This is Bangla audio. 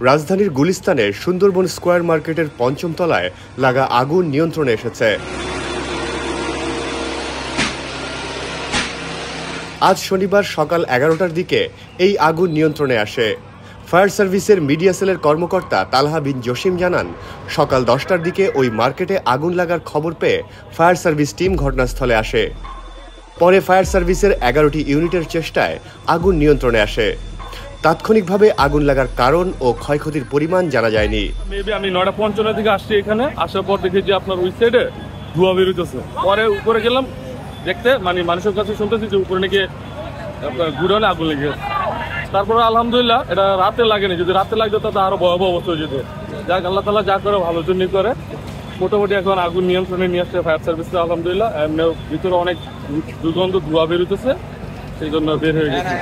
রাজধানীর গুলিস্তানের সুন্দরবন স্কয়ার মার্কেটের পঞ্চম তলায় লাগা আগুন নিয়ন্ত্রণে এসেছে। আজ শনিবার সকাল 11টার দিকে এই আগুন নিয়ন্ত্রণে আসে। ফায়ার সার্ভিসের মিডিয়া সেলের কর্মকর্তা তালহা বিন জসিম জানান, সকাল 10টার দিকে ওই মার্কেটে আগুন লাগার খবর পেয়ে ফায়ার সার্ভিস টিম ঘটনাস্থলে আসে। পরে ফায়ার সার্ভিসের 11টি ইউনিটের চেষ্টায় আগুন নিয়ন্ত্রণে আসে। তাৎক্ষণিকভাবে আগুন লাগার কারণ ও ক্ষয়ক্ষতির পরিমাণ জানা যায়নি। আমি 9:55 থেকে আসছি এখানে, আসার পর দেখি যে আপনার ওই সাইডে ধোঁয়া বেরোতেছে। পরে উপরে গেলাম দেখতে, মানুষের কাছে শুনতেছি যে উপরে নাকি আপনার গুডাউনে আগুন লেগে গেছে। তারপরে আলহামদুলিল্লাহ এটা রাতে লাগেনি, যদি রাতে লাগতো তাতে আরো ভয়াবহ অবস্থা হয়ে যেত। যাক, আল্লাহ তাআলা যা করে ভালোর জন্যই করে। মোটামুটি এখন আগুন নিয়ন্ত্রণে নিয়ে আসছে ফায়ার সার্ভিসে আলহামদুলিল্লাহ। এমনি ভিতরে অনেক দুর্গন্ধ ধোঁয়া বেরোতেছে, সেই জন্য বের হয়ে গেছে।